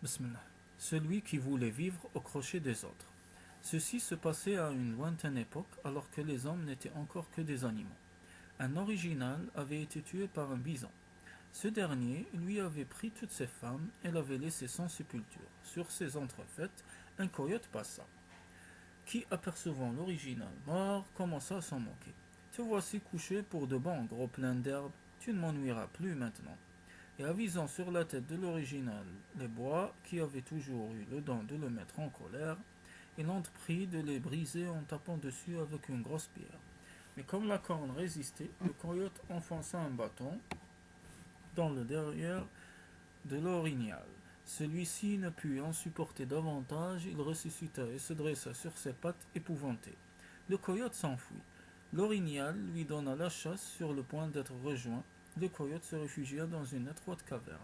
Bismillah. Celui qui voulait vivre au crochet des autres. Ceci se passait à une lointaine époque alors que les hommes n'étaient encore que des animaux. Un original avait été tué par un bison. Ce dernier lui avait pris toutes ses femmes et l'avait laissé sans sépulture. Sur ces entrefaites, un coyote passa, qui, apercevant l'original mort, commença à s'en moquer. Te voici couché pour de bon, gros plein d'herbe, tu ne m'ennuieras plus maintenant. Et avisant sur la tête de l'original les bois, qui avaient toujours eu le don de le mettre en colère, il entreprit de les briser en tapant dessus avec une grosse pierre. Mais comme la corne résistait, le coyote enfonça un bâton dans le derrière de l'orignal. Celui-ci ne put en supporter davantage, il ressuscita et se dressa sur ses pattes épouvanté. Le coyote s'enfuit. L'orignal lui donna la chasse sur le point d'être rejoint. Le coyote se réfugia dans une étroite caverne.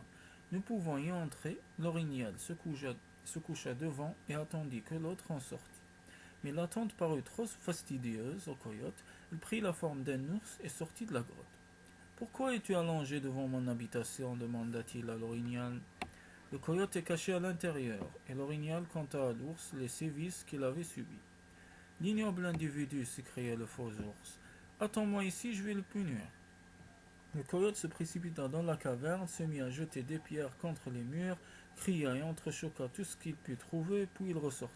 Ne pouvant y entrer, l'orignal se coucha devant et attendit que l'autre en sortît. Mais l'attente parut trop fastidieuse au coyote, il prit la forme d'un ours et sortit de la grotte. Pourquoi es-tu allongé devant mon habitation demanda-t-il à l'orignal. Le coyote est caché à l'intérieur, et l'orignal conta à l'ours les sévices qu'il avait subis. L'ignoble individu, s'écria le faux ours. Attends-moi ici, je vais le punir. Le coyote se précipita dans la caverne, se mit à jeter des pierres contre les murs, cria et entrechoqua tout ce qu'il put trouver, puis il ressortit.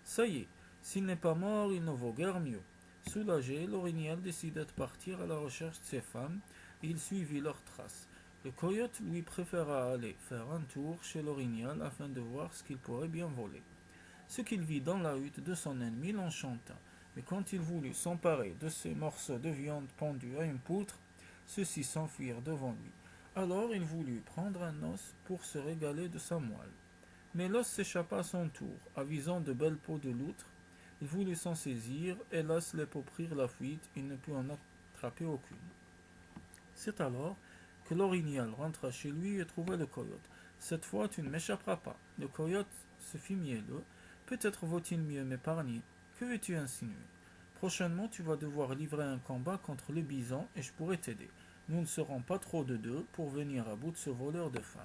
Ça y est, s'il n'est pas mort, il ne vaut guère mieux. Soulagé, l'orignal décida de partir à la recherche de ses femmes, et il suivit leurs traces. Le coyote lui préféra aller faire un tour chez l'orignal afin de voir ce qu'il pourrait bien voler. Ce qu'il vit dans la hutte de son ennemi l'enchanta, mais quand il voulut s'emparer de ces morceaux de viande pendus à une poutre, ceux-ci s'enfuirent devant lui. Alors il voulut prendre un os pour se régaler de sa moelle. Mais l'os s'échappa à son tour, avisant de belles peaux de loutre. Il voulut s'en saisir, hélas les peaux prirent la fuite, il ne put en attraper aucune. C'est alors que l'orignal rentra chez lui et trouva le coyote. Cette fois tu ne m'échapperas pas. Le coyote se fit mielleux. Peut-être vaut-il mieux m'épargner. Que veux-tu insinuer? Prochainement tu vas devoir livrer un combat contre le bison et je pourrai t'aider. Nous ne serons pas trop de deux pour venir à bout de ce voleur de femmes.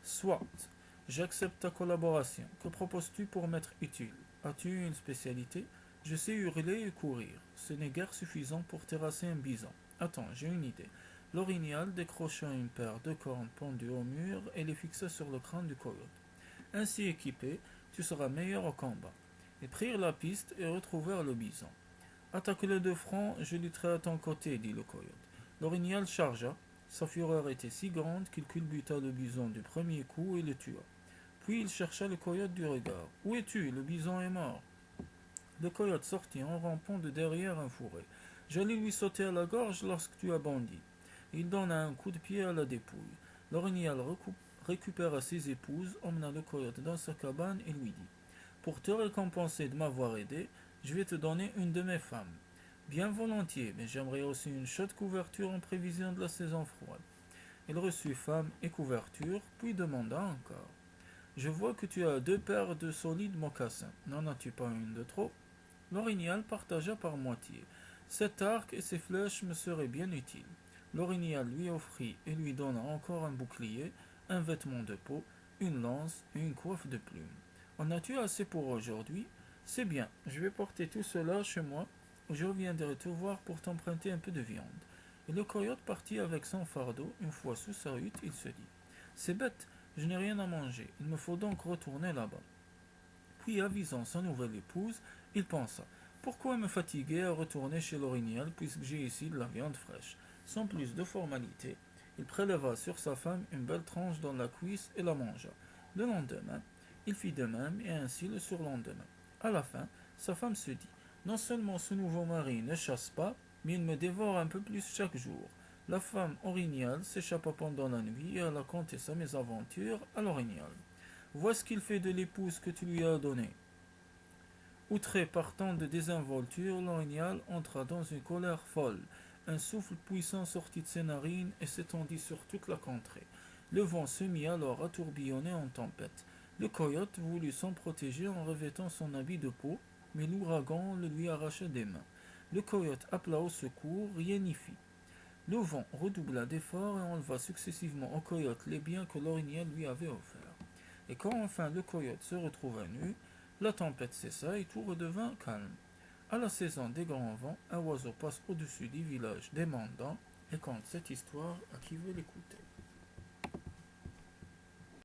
Soit. J'accepte ta collaboration. Que proposes-tu pour m'être utile? As-tu une spécialité? Je sais hurler et courir. Ce n'est guère suffisant pour terrasser un bison. Attends, j'ai une idée. L'orignal décrocha une paire de cornes pendues au mur et les fixa sur le crâne du coyote. Ainsi équipé, tu seras meilleur au combat. Ils prirent la piste et retrouvèrent le bison. Attaque-le de front, je lutterai à ton côté, dit le coyote. L'orignal chargea. Sa fureur était si grande qu'il culbuta le bison du premier coup et le tua. Puis il chercha le coyote du regard. Où es-tu? Le bison est mort. Le coyote sortit en rampant de derrière un fourré. J'allais lui sauter à la gorge lorsque tu as bondi. Il donna un coup de pied à la dépouille. L'orignal récupéra ses épouses, emmena le coyote dans sa cabane et lui dit: Pour te récompenser de m'avoir aidé, je vais te donner une de mes femmes. Bien volontiers, mais j'aimerais aussi une chaude couverture en prévision de la saison froide. Il reçut femme et couverture, puis demanda encore: Je vois que tu as 2 paires de solides mocassins. N'en as-tu pas une de trop? L'orignal partagea par moitié. Cet arc et ces flèches me seraient bien utiles. L'orignal lui offrit et lui donna encore un bouclier, un vêtement de peau, une lance et une coiffe de plumes. En as-tu assez pour aujourd'hui? C'est bien, je vais porter tout cela chez moi, et je reviendrai te voir pour t'emprunter un peu de viande. Et le coyote partit avec son fardeau. Une fois sous sa hutte, il se dit: C'est bête, je n'ai rien à manger, il me faut donc retourner là-bas. Puis, avisant sa nouvelle épouse, il pensa: Pourquoi me fatiguer à retourner chez l'orignal puisque j'ai ici de la viande fraîche? Sans plus de formalité, il préleva sur sa femme une belle tranche dans la cuisse et la mangea. Le lendemain, il fit de même et ainsi le surlendemain. À la fin, sa femme se dit: Non seulement ce nouveau mari ne chasse pas, mais il me dévore un peu plus chaque jour. La femme orignale s'échappa pendant la nuit et alla conter sa mésaventure à l'orignal. Vois ce qu'il fait de l'épouse que tu lui as donnée. Outré par tant de désinvolture, l'orignal entra dans une colère folle. Un souffle puissant sortit de ses narines et s'étendit sur toute la contrée. Le vent se mit alors à tourbillonner en tempête. Le coyote voulut s'en protéger en revêtant son habit de peau, mais l'ouragan le lui arracha des mains. Le coyote appela au secours, rien n'y fit. Le vent redoubla d'efforts et enleva successivement au coyote les biens que l'orignal lui avait offerts. Et quand enfin le coyote se retrouva nu, la tempête cessa et tout redevint calme. À la saison des grands vents, un oiseau passe au-dessus du village des mandants et conte cette histoire à qui veut l'écouter.